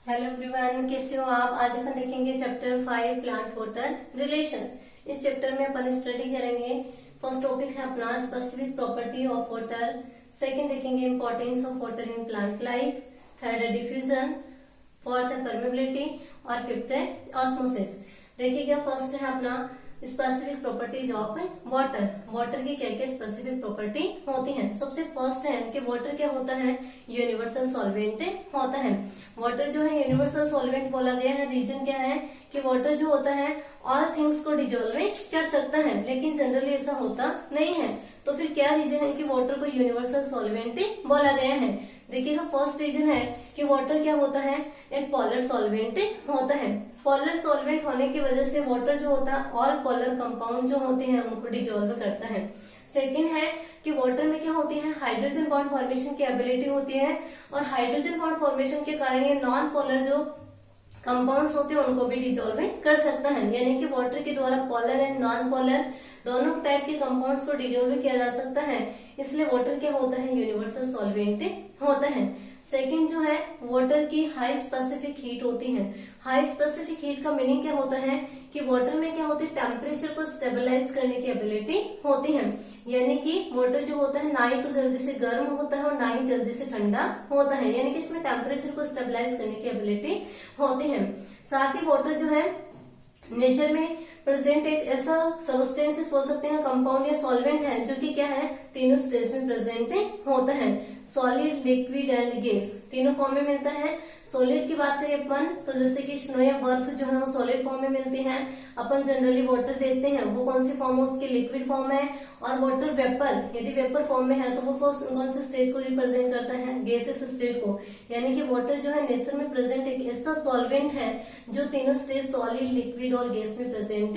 Hello everyone, कैसे हो आप। आज अपन देखेंगे चैप्टर 5 प्लांट वाटर रिलेशन। इस चैप्टर में अपन स्टडी करेंगे। फर्स्ट टॉपिक है अपना specific property of water. Second देखेंगे importance of water in plant life. Third है डिफ्यूजन। फोर्थ है परमेबिलिटी और फिफ्थ है ऑस्मोसिस। देखिएगा, फर्स्ट है अपना specific properties of water. Water की क्या क्या स्पेसिफिक प्रॉपर्टी होती हैं। सबसे फर्स्ट है कि वाटर क्या होता है, यूनिवर्सल सॉल्वेंट होता है। वाटर जो है यूनिवर्सल सॉल्वेंट बोला गया है। रीजन क्या है कि वाटर जो होता है ऑल थिंग्स को डिजोल्व कर सकता है, लेकिन जनरली ऐसा होता नहीं है। तो फिर क्या रीजन है कि वाटर को यूनिवर्सल सॉल्वेंट बोला गया है। देखिएगा, फर्स्ट रीजन है कि वाटर क्या होता है, एक पोलर सॉल्वेंट होता है। पोलर सॉल्वेंट होने की वजह से वाटर जो होता है ऑल पोलर कंपाउंड जो होते हैं उनको डिजोल्व करता है। सेकेंड है कि वाटर में क्या होती है, हाइड्रोजन बॉन्ड फॉर्मेशन की एबिलिटी होती है, और हाइड्रोजन बॉन्ड फॉर्मेशन के कारण ये नॉन पोलर जो कंपाउंड्स होते हैं उनको भी डिजोल्व कर सकता है। यानी कि वाटर के द्वारा पोलर एंड नॉन पोलर दोनों टाइप के कंपाउंड्स को डिजोल्व किया जा सकता है। इसलिए वाटर क्या होता है, यूनिवर्सल सॉल्वेंट होता है। सेकंड जो है, वाटर की हाई स्पेसिफिक हीट होती है। हाई स्पेसिफिक हीट का मीनिंग क्या होता है कि वाटर में क्या होती है, टेम्परेचर को स्टेबलाइज करने की एबिलिटी होती है। यानी कि वाटर जो होता है ना ही तो जल्दी से गर्म होता है और ना ही जल्दी से ठंडा होता है, यानी कि इसमें टेम्परेचर को स्टेबलाइज करने की एबिलिटी होती है। साथ ही वाटर जो है नेचर में प्रेजेंट एक ऐसा सब्सटेंसेस बोल सकते हैं, कंपाउंड या सॉल्वेंट है, जो कि क्या है, तीनों स्टेज में प्रेजेंट होता है। सॉलिड, लिक्विड एंड गैस तीनों फॉर्म में मिलता है। सॉलिड की बात करें अपन तो जैसे कि स्नो या बर्फ जो है वो सॉलिड फॉर्म में मिलती है। अपन जनरली वाटर देखते हैं वो कौन सी फॉर्म है, उसकी लिक्विड फॉर्म है। और वाटर वेपर यदि वेपर फॉर्म में है तो वो कौन से स्टेज को रिप्रेजेंट करता है, गैसेस स्टेट को। यानी कि वाटर जो है नेचर में प्रेजेंट एक ऐसा सॉल्वेंट है जो तीनों स्टेज सॉलिड, लिक्विड और गैस में प्रेजेंट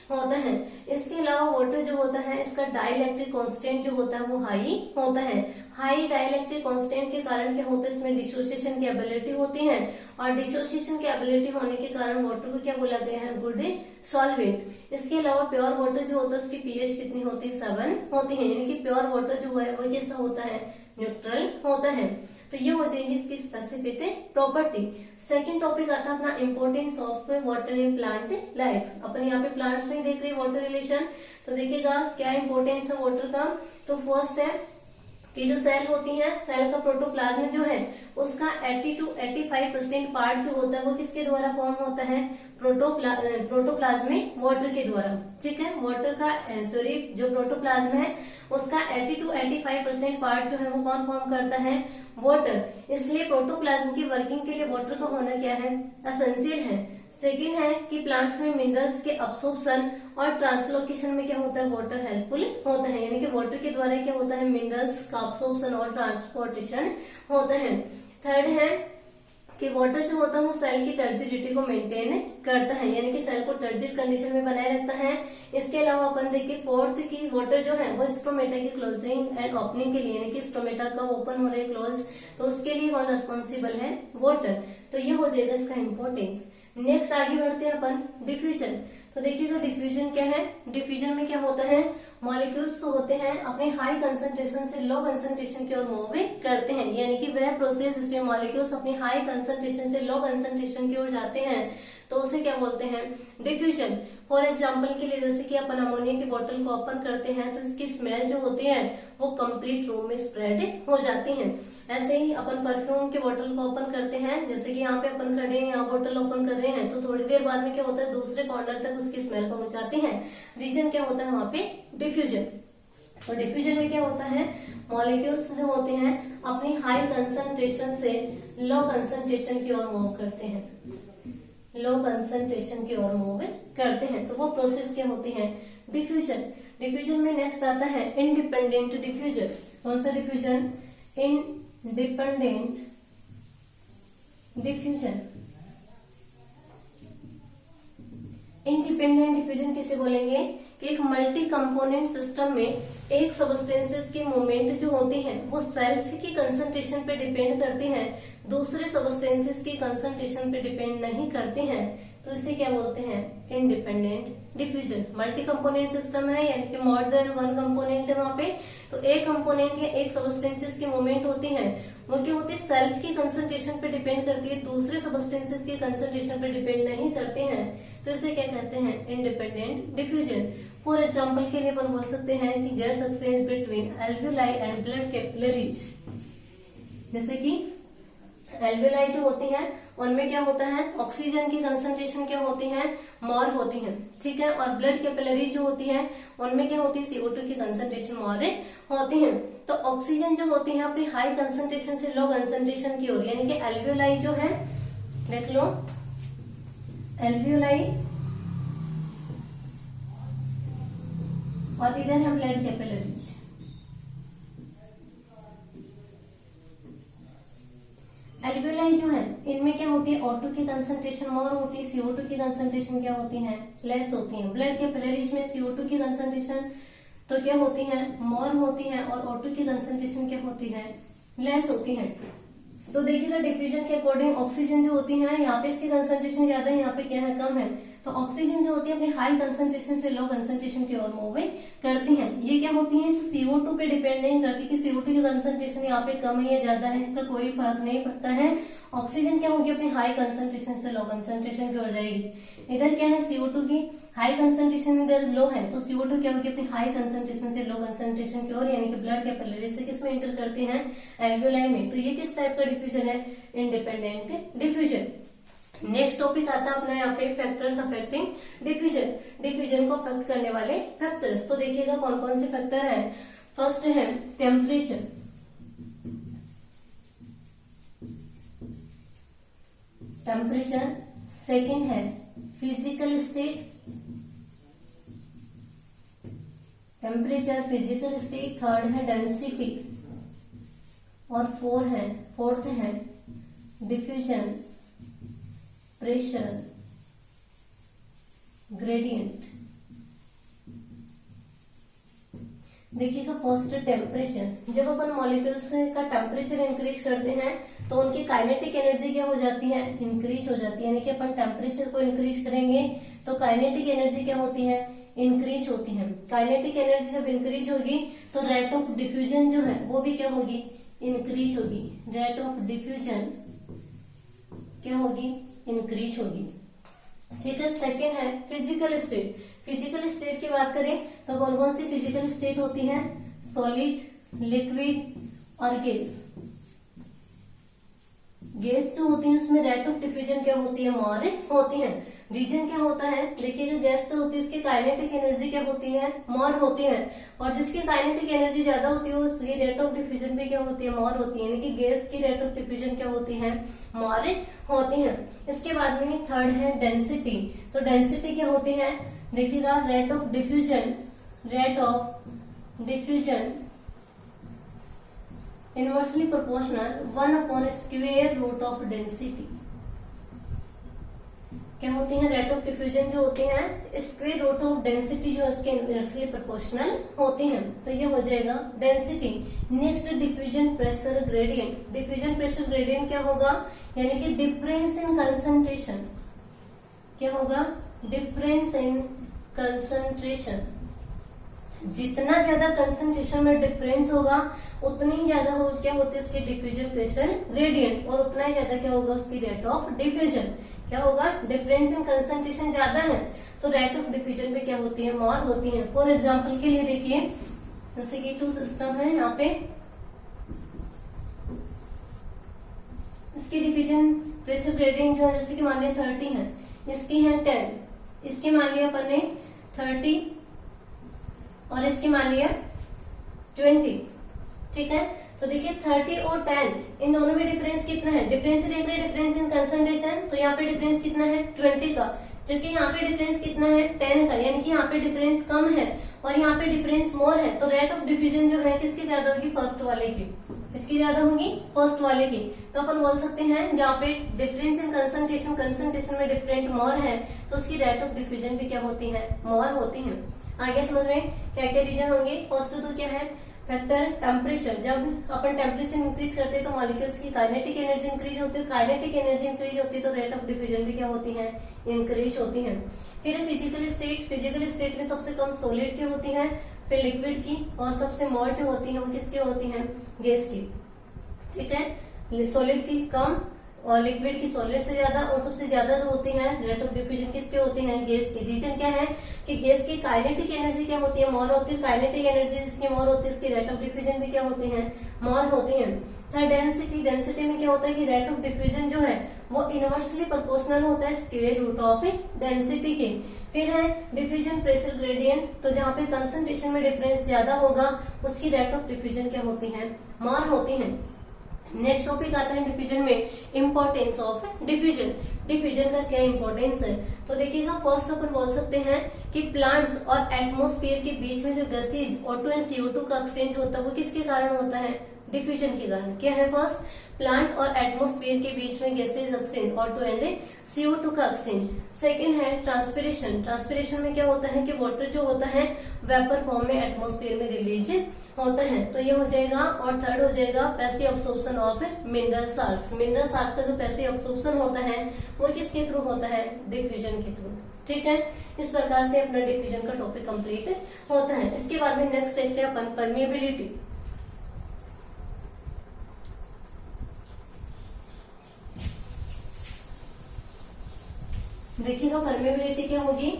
होता है। इसके अलावा वाटर जो होता है इसका डाइलेक्ट्रिक कांस्टेंट जो होता है वो हाई होता है। हाई डाइलेक्ट्रिक कांस्टेंट के कारण क्या होता है, इसमें डिसोसिएशन की एबिलिटी होती है, और डिसोसिएशन की एबिलिटी होने के कारण वाटर को क्या बोला गया है, गुड सॉल्वेंट। इसके अलावा प्योर वाटर जो होता है उसकी पीएच कितनी होती है, 7 होती है। यानी कि प्योर वाटर जो है वो कैसा होता है, न्यूट्रल होता है। तो ये हो जाएगी इसकी स्पेसिफिक प्रॉपर्टी। सेकंड टॉपिक आता है अपना importance of water in plant life. अपन यहाँ पे प्लांट्स में देख रहे हैं वाटर रिलेशन। तो देखिएगा क्या इंपॉर्टेंस है वाटर का। तो फर्स्ट है कि जो सेल होती है, सेल का प्रोटोप्लाज्म जो है उसका 80 to 85% पार्ट जो होता है वो किसके द्वारा फॉर्म होता है, प्रोटोप्लाज्मिक वाटर के द्वारा। ठीक है, वाटर का जो प्रोटोप्लाज्म है उसका 80 to 85% पार्ट जो है वो कौन फॉर्म करता है, वाटर। इसलिए प्रोटोप्लाज्म की वर्किंग के लिए वाटर का होना क्या है, एसेंशियल है। सेकेंड है कि प्लांट्स में मिनरल्स के अब्सॉर्प्शन और ट्रांसलोकेशन में क्या होता है, वाटर हेल्पफुल होता है। यानी कि वाटर के द्वारा क्या होता है, मिनरल्स का अब्सॉर्प्शन और ट्रांसपोर्टेशन होता है। थर्ड है कि वाटर जो होता है वो सेल की टर्जिडिटी को मेंटेन करता है, यानी कि सेल को टर्जिड कंडीशन में बनाए रखता है। इसके अलावा अपन देखिए फोर्थ की वाटर जो है वो स्ट्रोमेटा की क्लोजिंग एंड ओपनिंग के लिए, यानी कि स्ट्रोमेटा का ओपन हो रहा है क्लोज, तो उसके लिए कौन रिस्पॉन्सिबल है, वाटर। तो ये हो जाएगा इसका इम्पोर्टेंस। नेक्स्ट आगे बढ़ते हैं अपन डिफ्यूजन। तो देखिएगा डिफ्यूजन क्या है। डिफ्यूजन में क्या होता है, मॉलिक्यूल्स होते हैं अपने हाई कंसंट्रेशन से लो कंसंट्रेशन की ओर मूव करते हैं। यानी कि वह प्रोसेस जिसमें मॉलिक्यूल्स अपनी हाई कंसंट्रेशन से लो कंसंट्रेशन की ओर जाते हैं तो उसे क्या बोलते हैं, डिफ्यूजन। फॉर एग्जाम्पल के लिए जैसे कि अपन अमोनिया की बोतल को ओपन करते हैं तो इसकी स्मेल जो होती है वो कंप्लीट रूम में स्प्रेड हो जाती है। ऐसे ही अपन परफ्यूम की बोतल को ओपन करते हैं, जैसे कि यहाँ पे अपन खड़े हैं, यहाँ बोतल ओपन कर रहे हैं तो थोड़ी देर बाद में क्या होता है, दूसरे कॉर्नर तक उसकी स्मेल पहुंच जाती है। रीजन क्या होता है वहां पे, डिफ्यूजन। और डिफ्यूजन में क्या होता है, मॉलिक्यूल्स जो होते हैं अपनी हाई कंसंट्रेशन से लो कंसंट्रेशन की ओर मूव करते हैं, लो कंसंट्रेशन की ओर मूव करते हैं। तो वो प्रोसेस क्या होती है, डिफ्यूजन। डिफ्यूजन में नेक्स्ट आता है इंडिपेंडेंट डिफ्यूजन। कौन सा diffusion, independent diffusion. Independent diffusion किसे बोलेंगे कि एक मल्टी कंपोनेंट सिस्टम में एक सबस्टेंसेस की मूवमेंट जो होती है वो सेल्फ की कंसंट्रेशन पे डिपेंड करती है, दूसरे सबस्टेंसेस की कंसंट्रेशन पे डिपेंड नहीं करती हैं। तो इसे क्या बोलते हैं, independent diffusion. Multi component system है, यानी कि मोर देन वन कंपोनेंट है वहां पे, तो एक कंपोनेंट या एक सबस्टेंसेस की मूवमेंट होती है वो क्या होती है, सेल्फ की कंसंट्रेशन पे डिपेंड करती है, दूसरे सबस्टेंसेस की कंसंट्रेशन पे डिपेंड नहीं करते हैं, तो इसे क्या कहते हैं, इंडिपेंडेंट डिफ्यूजन। फॉर एग्जाम्पल के लिए अपन बोल सकते हैं कि gas exchange between alveoli and blood capillaries, जैसे कि एल्वियोलाई जो होती है उनमें क्या होता है, ऑक्सीजन की कंसंट्रेशन क्या होती है, मोर होती है, ठीक है, और ब्लड कैपिलरी जो होती है उनमें क्या होती है, CO2 की कंसंट्रेशन मोर होती है। तो ऑक्सीजन जो होती है अपनी हाई कंसंट्रेशन से लो कंसंट्रेशन की ओर, यानी कि एल्वियोलाई जो है, देख लो एल्वियोलाई और इधर है ब्लड कैपिलरीज। एल्वियोलाई जो है इनमें क्या होती है, O2 की कंसंट्रेशन मोर होती है, CO2 की कंसंट्रेशन क्या होती है, लेस होती है। ब्लड कैपिलरीज में CO2 की कंसंट्रेशन तो क्या होती है, मोर होती है, और O2 की कंसंट्रेशन क्या होती है, लेस होती है। तो देखिएगा डिफ्यूजन के अकॉर्डिंग ऑक्सीजन जो होती है यहाँ पे इसकी कंसंट्रेशन ज्यादा है, यहाँ पे क्या है, कम है, तो ऑक्सीजन जो होती है अपनी हाई कंसंट्रेशन से लो कंसंट्रेशन की ओर मूव करती है। ये क्या होती है, CO2 पे डिपेंड नहीं करती कि CO2 की कंसंट्रेशन यहाँ पे कम है या ज्यादा है, इसका कोई फर्क नहीं पड़ता है। ऑक्सीजन क्या होगी, अपनी हाई कंसंट्रेशन से लो कंसंट्रेशन की ओर जाएगी। इधर क्या है, CO2 की हाई कंसंट्रेशन इधर लो है, तो CO2 क्या होगी, अपनी हाई कंसंट्रेशन से लो कंसंट्रेशन की ओर, यानी कि ब्लड कैपिलरी से किसमें एंटर करते हैं, एल्वियोलाई में। तो ये किस टाइप का डिफ्यूजन है, इंडिपेंडेंट डिफ्यूजन। नेक्स्ट टॉपिक आता है अपना यहाँ पे फैक्टर्स अफेक्टिंग डिफ्यूजन, डिफ्यूजन को अफेक्ट करने वाले फैक्टर्स। तो देखिएगा कौन कौन से फैक्टर है। फर्स्ट है टेम्परेचर, टेम्परेचर, सेकंड है physical state, temperature physical state, third है डेंसिटी, और फोर्थ है डिफ्यूजन, प्रेशर, ग्रेडियंट। देखिएगा फर्स्ट टेम्परेचर, जब अपन मॉलिक्यूल्स का टेम्परेचर इंक्रीज करते हैं तो उनकी काइनेटिक एनर्जी क्या हो जाती है, इंक्रीज हो जाती है। यानी कि अपन टेम्परेचर को इंक्रीज करेंगे तो काइनेटिक एनर्जी क्या होती है, इंक्रीज होती है। काइनेटिक एनर्जी जब इंक्रीज होगी तो रेट ऑफ डिफ्यूजन जो है वो भी क्या होगी, इंक्रीज होगी। रेट ऑफ डिफ्यूजन क्या होगी, इंक्रीज होगी, ठीक है। सेकेंड है फिजिकल स्टेट। फिजिकल स्टेट की बात करें तो कौन कौन सी फिजिकल स्टेट होती है, सॉलिड, लिक्विड और गैस। गैस जो होती है उसमें रेट ऑफ डिफ्यूजन क्या होती है, मोर होती है। रीजन क्या होता है, देखिएगा गैस जो होती है उसकी काइनेटिक एनर्जी क्या होती है, मोर होती है, और जिसकी काइनेटिक एनर्जी ज्यादा होती है उसकी रेट ऑफ डिफ्यूजन भी क्या होती है, मोर होती है। यानी कि गैस की रेट ऑफ डिफ्यूजन क्या होती है, मोर होती है। इसके बाद में थर्ड है डेंसिटी। तो डेंसिटी क्या होती है, देखिएगा rate of diffusion, rate of diffusion inversely proportional 1/स्क्वायर रूट ऑफ डेंसिटी। क्या होती है, रेट ऑफ डिफ्यूजन जो होती है स्क्वायर रूट ऑफ डेंसिटी जो इसके इनवर्सली प्रोपोर्शनल होती है, तो ये हो जाएगा density. Next diffusion pressure gradient. Diffusion pressure gradient क्या होगा, यानी कि डिफरेंस इन कंसंट्रेशन। क्या होगा, डिफरेंस इन कंसंट्रेशन। जितना ज्यादा कंसंट्रेशन में डिफरेंस होगा उतनी ज्यादा हो क्या होती है उसकी डिफ्यूजन प्रेशर ग्रेडियंट, और उतना ही ज्यादा क्या होगा उसकी रेट ऑफ डिफ्यूजन। क्या होगा, डिफरेंस इन कंसंट्रेशन ज्यादा है तो रेट ऑफ डिफ्यूजन पे क्या होती है, मोर होती है। फॉर एग्जाम्पल के लिए देखिए, जैसे कि 2 सिस्टम है, यहाँ पे इसकी डिफ्यूजन प्रेशर ग्रेडियंट जो है जैसे कि मान लिया 30 है, इसकी है 10, इसकी मान लिया अपन ने 30 और इसकी मान लिया 20, ठीक है। तो देखिए 30 और 10 इन दोनों में डिफरेंस कितना है, डिफरेंस देख रहे हैं, डिफरेंस इन कंसंट्रेशन, तो यहाँ पे डिफरेंस कितना है 20 का, जबकि यहाँ पे डिफरेंस कितना है 10 का, यानी कि यहाँ पे डिफरेंस कम है और यहाँ पे डिफरेंस मोर है। तो रेट ऑफ डिफ्यूजन जो है किसकी ज्यादा होगी, फर्स्ट वाले की। किसकी ज्यादा होगी, फर्स्ट वाले की। तो अपन बोल सकते हैं जहाँ पे डिफरेंस इन कंसंट्रेशन, कंसंट्रेशन में डिफरेंट मोर है तो उसकी रेट ऑफ डिफ्यूजन भी क्या होती है, मोर होती है। आगे समझ में क्या क्या रीजन होंगे। फर्स्ट तो क्या है, फैक्टर टेम्परेचर। जब अपन टेम्परेचर इंक्रीज करते हैं तो मॉलिक्यूल्स की काइनेटिक एनर्जी इंक्रीज होती है, काइनेटिक एनर्जी इंक्रीज होती है तो रेट ऑफ डिफ्यूजन भी क्या होती है, इंक्रीज होती है। फिर फिजिकल स्टेट, फिजिकल स्टेट में सबसे कम सॉलिड की होती है, फिर लिक्विड की, और सबसे मोर जो होती है वो किसकी होती है, गैस की। ठीक है, सॉलिड की कम और लिक्विड की सॉलिड से ज्यादा, और सबसे ज्यादा जो होती है रेट ऑफ डिफ्यूजन किसके होती है, गैस की। रीजन क्या है कि गैस की काइनेटिक एनर्जी क्या होती है, मोर होती है। काइनेटिक एनर्जी जिसकी मोर होती है उसकी रेट ऑफ डिफ्यूजन भी क्या होती है, मोर होती है। थर्ड डेंसिटी, डेंसिटी में क्या होता है कि रेट ऑफ डिफ्यूजन जो है वो इनवर्सली प्रोपोर्शनल होता है स्क्वायर रूट ऑफ डेंसिटी के। फिर है डिफ्यूजन प्रेशर ग्रेडियंट, तो जहाँ पे कंसंट्रेशन में डिफरेंस ज्यादा होगा उसकी रेट ऑफ डिफ्यूजन क्या होती है, मोर होती है। नेक्स्ट टॉपिक आता है डिफ्यूजन में इम्पोर्टेंस ऑफ डिफ्यूजन। डिफ्यूजन का क्या इम्पोर्टेंस है, तो देखिएगा फर्स्ट अपन बोल सकते हैं कि प्लांट्स और एटमॉस्फेयर के बीच में जो गैसेज O2 एंड CO2 का एक्सचेंज होता है वो किसके कारण होता है, डिफ्यूजन के कारण। क्या है, फर्स्ट प्लांट और एटमॉस्फेयर के बीच में gases exchange O2 and CO2 का एक्सचेंज। सेकंड है ट्रांसपिरेशन। ट्रांसपिरेशन में क्या होता है कि वाटर जो होता है वेपर फॉर्म में एटमॉस्फेयर में रिलीज होता है, तो ये हो जाएगा। और थर्ड हो जाएगा passive absorption of mineral salts. Mineral salts का जो पैसिव अब्सॉर्प्शन होता है वो किसके थ्रू होता है, डिफ्यूजन के थ्रू। ठीक है, इस प्रकार से अपना डिफ्यूजन का टॉपिक कंप्लीट होता है। इसके बाद में नेक्स्ट देखते हैं अपन परमिएबिलिटी। देखिएगा परमिएबिलिटी क्या होगी,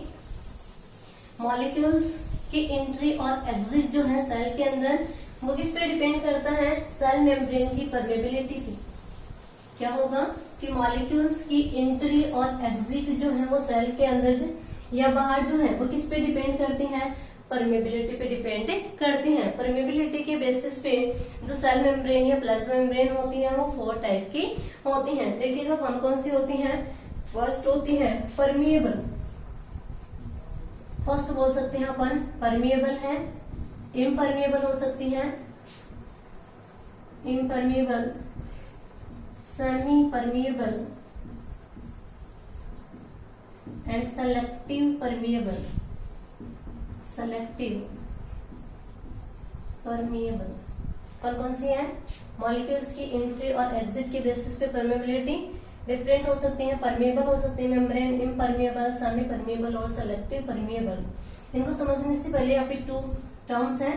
मॉलिक्यूल्स की एंट्री और एग्जिट जो है सेल के अंदर वो किस पे डिपेंड करता है, सेल मेम्ब्रेन की परमेबिलिटी पे। क्या होगा कि मॉलिक्यूल्स की एंट्री और एग्जिट जो है वो सेल के अंदर या बाहर जो है वो किस पे डिपेंड करती है, परमेबिलिटी पे डिपेंड करती हैं। परमेबिलिटी के बेसिस पे जो सेल मेम्ब्रेन या प्लाज्मा मेम्ब्रेन होती है वो 4 टाइप की होती हैं। देखिएगा कौन कौन सी होती हैं। फर्स्ट होती है परमिएबल, फर्स्ट बोल सकते हैं अपन परमिएबल है। इम्परमिएबल हो सकती है, impermeable, semi permeable and selective permeable. Selective permeable कौन कौन सी है, मॉलिक्यूल्स की एंट्री और एग्जिट के बेसिस पे परमेबिलिटी डिफरेंट हो सकती है। परमिएबल हो सकती है मेम्ब्रेन, इम्परमिएबल, सेमी परमिएबल और सेलेक्टिव परमिएबल। इनको समझने से पहले यहाँ पे 2 टर्म्स हैं,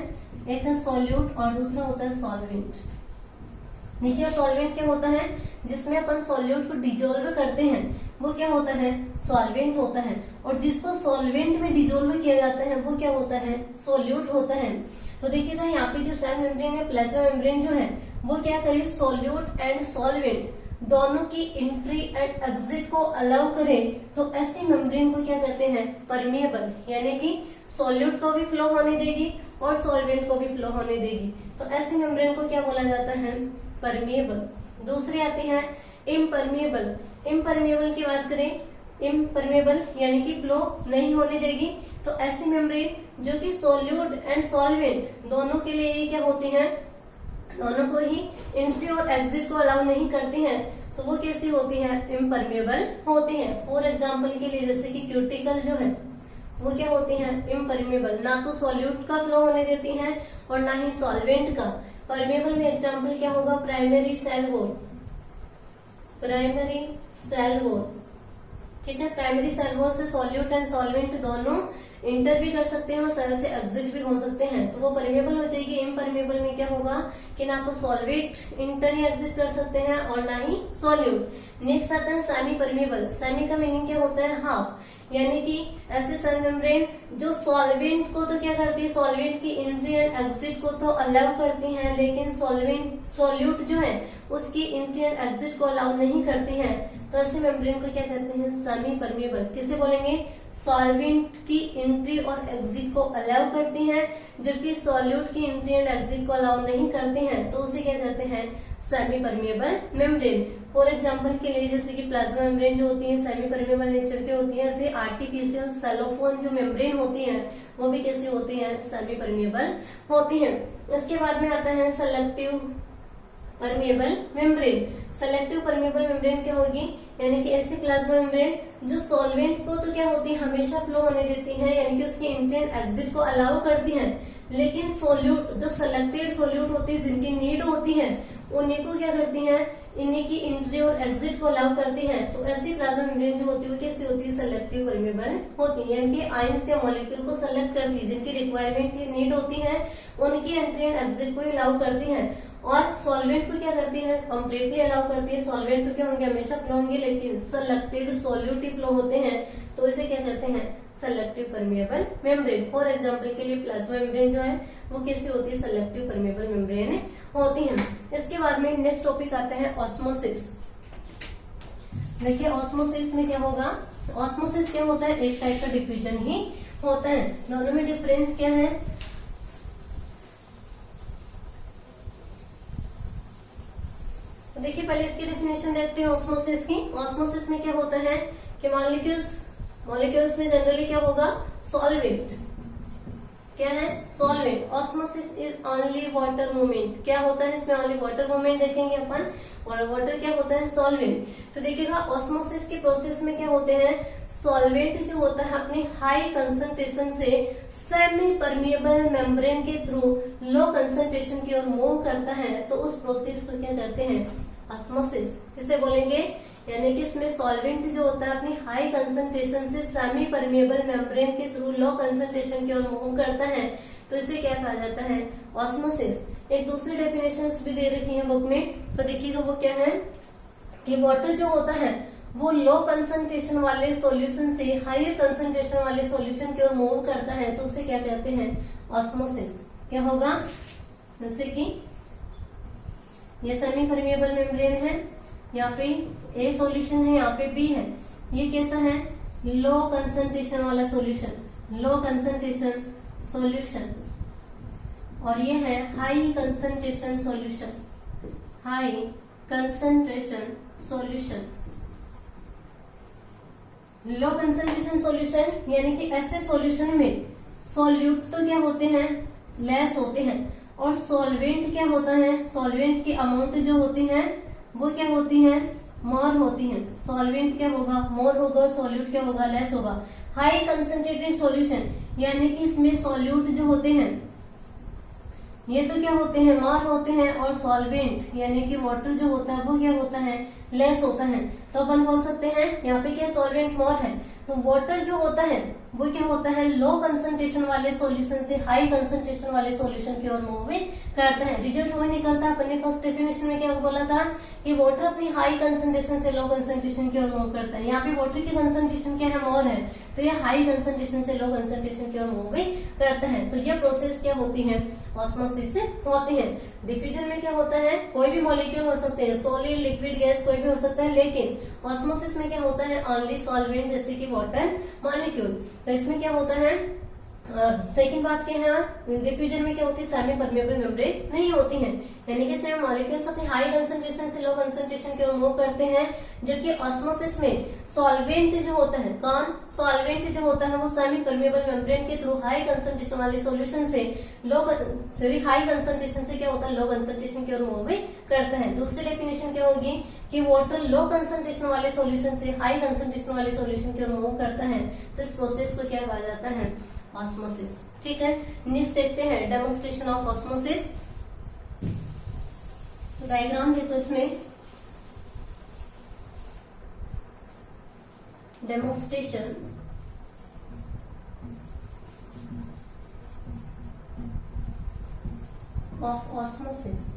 एक है सॉल्यूट और दूसरा होता है सॉल्वेंट। देखिए सॉल्वेंट क्या होता है, जिसमें अपन सॉल्यूट को डिजोल्व करते हैं वो क्या होता है, सॉल्वेंट होता है। और जिसको सॉल्वेंट में डिजोल्व किया जाता है वो क्या होता है, सोल्यूट होता है। तो देखिएगा यहाँ पे जो सेल मेम्ब्रेन है, प्लाज्मा मेम्ब्रेन जो है वो क्या करे, सोल्यूट एंड सॉल्वेंट दोनों की एंट्री एंड एग्जिट को अलाउ करें, तो ऐसी मेम्ब्रेन को क्या कहते हैं, परमिएबल। यानी कि सॉल्यूट को भी फ्लो होने देगी और सॉल्वेंट को भी फ्लो होने देगी, तो ऐसी मेम्ब्रेन को क्या बोला जाता है, परमिएबल। दूसरी आती है इम्परमिएबल। इम्परमिएबल की बात करें, इम्परमिएबल यानी कि फ्लो नहीं होने देगी, तो ऐसी मेम्ब्रेन जो कि सोल्यूट एंड सॉल्वेंट दोनों के लिए ये क्या होती है, दोनों को ही एंट्री और एग्जिट को अलाउ नहीं करती हैं, तो वो कैसी होती है, इम्परमिएबल होती है। फॉर एग्जाम्पल के लिए जैसे कि क्यूटिकल जो है वो क्या होती है, इम्परमिएबल, ना तो सॉल्यूट का फ्लो होने देती हैं और ना ही सॉल्वेंट का। परमिएबल में एग्जाम्पल क्या होगा, primary cell wall, primary cell wall. ठीक है, प्राइमरी सेल वॉल से सॉल्यूट एंड सॉल्वेंट दोनों इंटर भी कर सकते हैं और सेल से एग्जिट भी हो सकते हैं, तो वो परमिएबल हो जाएगी। इम्परमिएबल में क्या होगा कि ना तो सॉल्वेंट इंटर या एग्जिट कर सकते हैं और ना ही सॉल्यूट। नेक्स्ट आता है सेमी परमिएबल। सेमी का मीनिंग क्या होता है, हाफ, यानी कि ऐसे सेल मेम्ब्रेन जो सॉल्वेंट को तो क्या करती है, सॉल्वेंट की एंट्री एंड एग्जिट को तो अलाउ करती हैं, लेकिन सॉल्यूट जो है उसकी एंट्री एंड एग्जिट को अलाउ नहीं करती हैं, तो ऐसे मेम्ब्रेन को क्या कहते हैं, सेमी परमिएबल। किसे बोलेंगे, सॉल्वेंट की एंट्री और एग्जिट को अलाउ करती हैं जबकि सॉल्यूट की एंट्री एंड एग्जिट को अलाउ नहीं करती हैं, तो उसे क्या कहते हैं, semi permeable membrane. For example के लिए जैसे कि प्लाज्मा मेम्ब्रेन जो होती है सेमी परमिएबल नेचर की होती है, ऐसे आर्टिफिशियल सेलोफोन जो मेम्ब्रेन होती है वो भी कैसी होती है, सेमी परमिएबल होती है। इसके बाद में आता है selective permeable membrane. Selective permeable membrane क्या होगी, यानी कि ऐसी प्लाज्मा मेम्ब्रेन जो सॉल्वेंट को तो क्या होती है, हमेशा फ्लो होने देती है, यानी कि उसकी एंट्री एंड एग्जिट को अलाउ करती है, लेकिन सोल्यूट जो सेलेक्टेड सोल्यूट होती है जिनकी नीड होती है उन्हीं को क्या करती हैं, इन्हीं की एंट्री और एग्जिट को अलाउ करती हैं। तो ऐसी प्लाज्मा मेम्ब्रेन जो होती है वो कैसी होती है, सेलेक्टिव परमेबल होती है, यानी कि आयंस या मॉलिक्यूल को सेलेक्ट करती है, जिनकी रिक्वायरमेंट की नीड होती है उनकी एंट्री एंड एग्जिट को अलाउ करती है। और सॉल्वेंट को क्या करती है, कंप्लीटली अलाउ करती है। सॉल्वेंट तो क्या होंगे, हमेशा फ्लो होंगे, लेकिन सेलेक्टेड सॉल्यूटिव फ्लो होते हैं, तो इसे क्या कहते हैं, selective permeable membrane. For example के लिए प्लाज्मा मेम्ब्रेन जो है वो कैसी होती है, सेलेक्टिव परमेबल मेम्ब्रेन होती है। इसके बाद में नेक्स्ट टॉपिक आता है ऑस्मोसिस। देखिए ऑस्मोसिस में क्या होगा, ऑस्मोसिस क्या होता है, एक टाइप का डिफ्यूजन ही होता है। दोनों में डिफरेंस क्या है, तो देखिए पहले इसकी डेफिनेशन देखते हैं ऑस्मोसिस की। ऑस्मोसिस में क्या होता है कि मॉलिक्यूल्स में जनरली क्या होगा, सॉल्वेंट, क्या है, solvent. Osmosis is only water movement, क्या होता है इसमें, ओनली वाटर मूवमेंट देखेंगे अपन, और वाटर क्या होता है, सॉल्वेंट। तो देखिएगा ऑस्मोसिस के प्रोसेस में क्या होते हैं, सॉल्वेंट जो होता है अपनी हाई कंसंट्रेशन से सेमी परमिएबल मेम्ब्रेन के थ्रू लो कंसंट्रेशन की ओर मूव करता है, तो उस प्रोसेस को क्या कहते हैं, ऑस्मोसिस। किसे बोलेंगे, यानी कि इसमें सॉल्वेंट जो होता है अपनी हाई कंसंट्रेशन से सेमी परमिएबल मेम्ब्रेन के थ्रू लो कंसंट्रेशन की ओर मूव करता है, तो इसे क्या कहा जाता है, ऑस्मोसिस। एक दूसरी डेफिनेशन भी दे रखी है बुक में, तो देखिएगा वो क्या है कि वाटर जो होता है वो लो कंसंट्रेशन वाले सॉल्यूशन से हायर कंसंट्रेशन वाले सॉल्यूशन की ओर मूव करता है, तो उसे क्या कहते हैं, ऑस्मोसिस। क्या होगा, जैसे कि ये सेमी परमिएबल मेम्ब्रेन है, यहाँ पे ए सॉल्यूशन है, यहाँ पे बी है, ये कैसा है, लो कंसंट्रेशन वाला सॉल्यूशन, लो कंसंट्रेशन सॉल्यूशन, और ये है high concentration solution, high concentration solution. Low concentration solution यानी कि ऐसे सॉल्यूशन में सॉल्यूट तो क्या होते हैं, लेस होते हैं, और सॉल्वेंट क्या होता है, सॉल्वेंट की अमाउंट जो होती है वो क्या होती है, मोर होती है। सॉल्वेंट क्या होगा, मोर होगा, और सॉल्यूट क्या होगा, लेस होगा। हाई कंसंट्रेटेड सॉल्यूशन यानी कि इसमें सॉल्यूट जो होते हैं ये तो क्या होते हैं, मोर होते हैं, और सॉल्वेंट यानी कि वाटर जो होता है वो क्या होता है, लेस होता है। तो अपन बोल सकते हैं यहाँ पे क्या सॉल्वेंट मोर है, तो वाटर जो होता है वो क्या होता है, लो कंसंट्रेशन वाले सॉल्यूशन से हाई कंसंट्रेशन वाले सॉल्यूशन की ओर मूव करता है। रिजल्ट वही निकलता है, अपन ने फर्स्ट डेफिनेशन में क्या बोला था कि वाटर अपनी हाई कंसंट्रेशन से लो कंसंट्रेशन की ओर मूव करता है। यहाँ पे वाटर की कंसंट्रेशन क्या है, मोर है, तो ये हाई कंसंट्रेशन से लो कंसंट्रेशन की ओर मूव करता है। तो ये प्रोसेस क्या होती है, ऑस्मोसिस होती है। डिफ्यूजन में क्या होता है, कोई भी मॉलिक्यूल हो सकते हैं, सॉलिड, लिक्विड, गैस, कोई भी हो सकता है, लेकिन ऑस्मोसिस में क्या होता है, ओनली सॉल्वेंट, जैसे कि वाटर मॉलिक्यूल। तो इसमें क्या होता है, सेकंड बात क्या है, डिफ्यूजन में क्या होती है, सेमी परमेबल मेम्ब्रेन नहीं होती है, यानी कि इसमें मॉलिक्यूल्स अपनी हाई कंसंट्रेशन से लो कंसंट्रेशन की ओर मूव करते हैं, जबकि ऑस्मोसिस में सॉल्वेंट जो होता है, कौन, सॉल्वेंट जो होता है वो सेमी परमेबल मेम्ब्रेन के थ्रू हाई कंसंट्रेशन वाले सॉल्यूशन से हाई कंसंट्रेशन से क्या होता है, लो कंसंट्रेशन की ओर मूव करता है। दूसरी डेफिनेशन क्या होगी कि वाटर लो कंसंट्रेशन वाले सॉल्यूशन से हाई कंसंट्रेशन वाले सॉल्यूशन की ओर मूव करता है, तो इस प्रोसेस को क्या कहा जाता है, ऑस्मोसिस। ठीक है, नेक्स्ट देखते हैं डेमोन्स्ट्रेशन ऑफ ऑस्मोसिस। डायग्राम देखो इसमें, डेमोन्स्ट्रेशन ऑफ ऑस्मोसिस।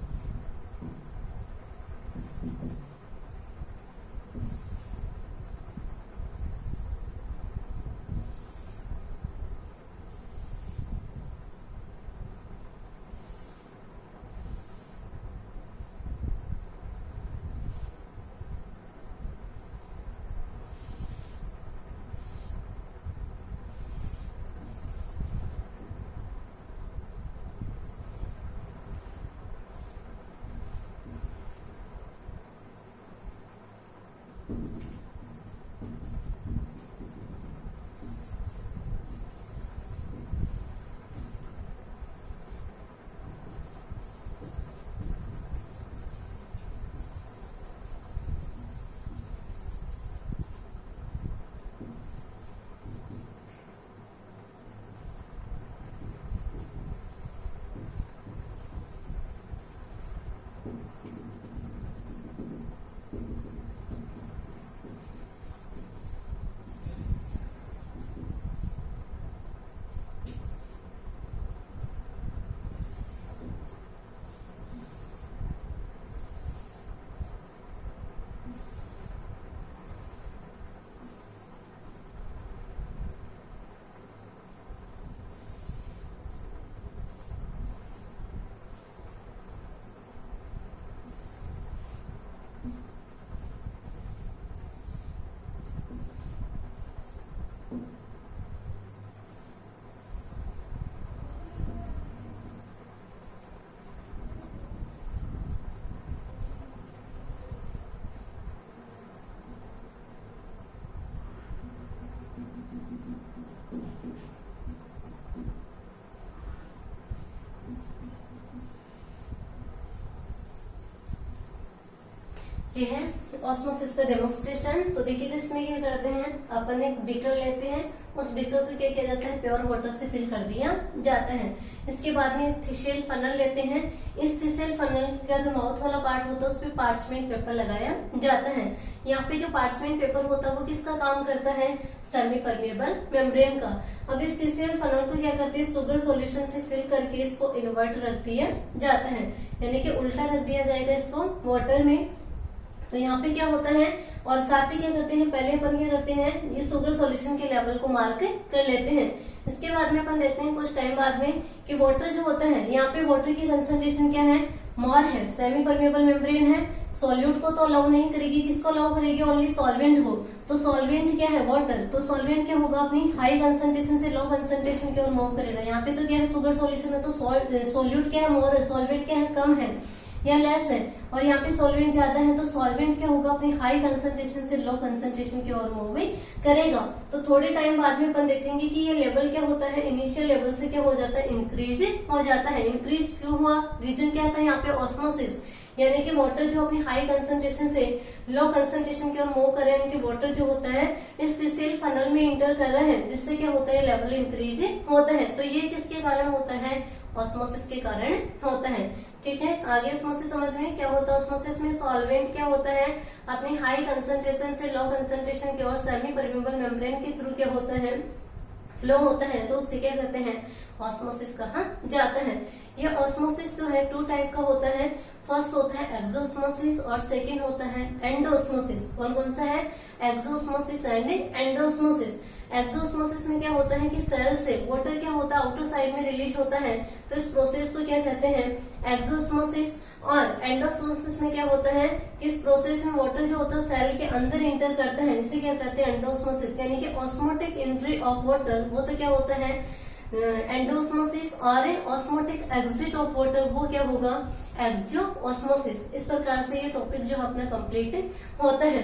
ये है ऑस्मोसिस का डेमोन्स्ट्रेशन। तो देखिए इसमें क्या करते हैं, अपन एक बीकर लेते हैं, उस बीकर को क्या किया जाता है, प्योर वाटर से फिल कर दिया जाता है। इसके बाद में थिसेल फनल लेते हैं। इस थिसेल फनल का जो माउथ वाला पार्ट होता है उस पर पार्चमेंट पेपर लगाया जाता है। यहाँ पे जो पार्चमेंट पेपर होता है वो किसका काम करता है, सेमी परमेबल मेम्ब्रेन का। अब इस थिसेल फनल को क्या करते हैं, शुगर सॉल्यूशन से फिल करके इसको इन्वर्ट रख दिया जाता है, यानी कि उल्टा रख दिया जाएगा इसको वाटर में। तो यहाँ पे क्या होता है, और साथ ही क्या करते हैं, पहले अपन क्या करते हैं, ये शुगर सॉल्यूशन के लेवल को मार्क कर लेते हैं। इसके बाद में अपन देखते हैं कुछ टाइम बाद में कि वाटर जो होता है, यहाँ पे वाटर की कंसंट्रेशन क्या है, मोर है, सेमी परमेबल मेम्ब्रेन है, सॉल्यूट को तो अलाउ नहीं करेगी, किसको अलाउ करेगी, ओनली सॉल्वेंट हो। तो सॉल्वेंट क्या है, वाटर, तो सॉल्वेंट क्या होगा, अपनी हाई कंसंट्रेशन से लो कंसंट्रेशन की ओर मूव करेगा। यहाँ पे तो क्या है, शुगर सॉल्यूशन है, तो सॉल्यूट क्या है, मोर है, सॉल्वेंट क्या है, कम है या लेस है, और यहाँ पे सॉल्वेंट ज्यादा है, तो सॉल्वेंट क्या होगा, अपनी हाई कंसंट्रेशन से लो कंसंट्रेशन की ओर मूव करेगा। तो थोड़े टाइम बाद में अपन देखेंगे कि ये लेवल क्या होता है, इनिशियल लेवल से क्या हो जाता है, इंक्रीज हो जाता है। इंक्रीज क्यों हुआ, रीजन क्या था, यहाँ पे ऑस्मोसिस, यानी कि वाटर जो अपनी हाई कंसंट्रेशन से लो कंसंट्रेशन की ओर मूव कर रहे हैं, इनके वाटर जो होता है इस थिसेल फनल में इंटर कर रहे हैं, जिससे क्या होता है, लेवल इंक्रीज होता है। तो ये किसके कारण होता है, ऑस्मोसिस के कारण होता है। ठीक है, आगे ऑस्मोसिस समझ में क्या होता है। ऑस्मोसिस में सॉल्वेंट क्या होता है, अपनी हाई कंसंट्रेशन से लो कंसंट्रेशन की ओर सेमी परमेबल मेम्ब्रेन के थ्रू क्या होता है, फ्लो होता है, तो उससे क्या कहते हैं, ऑस्मोसिस कहा जाता है। ये ऑस्मोसिस जो है 2 टाइप का होता है। फर्स्ट होता है एक्सोस्मोसिस और सेकंड होता है एंडोस्मोसिस। कौन कौन सा है, एक्सोस्मोसिस एंड एंडोस्मोसिस। एक्सोस्मोसिस में क्या होता है कि सेल से वाटर क्या होता है, आउटर साइड में रिलीज होता है, तो इस प्रोसेस को क्या कहते हैं, एक्सोस्मोसिस। और एंडोस्मोसिस में क्या होता है कि इस प्रोसेस में वाटर जो होता है सेल के अंदर इंटर करता है, इसे क्या कहते हैं, एंडोस्मोसिस, यानी कि ऑस्मोटिक एंट्री ऑफ वाटर, वो तो क्या होता है एंडोस्मोसिस। और ऑस्मोटिक एग्जिट ऑफ वाटर, वो क्या होगा, एक्सोस्मोसिस। इस प्रकार से ये टॉपिक जो अपना कंप्लीट होता है।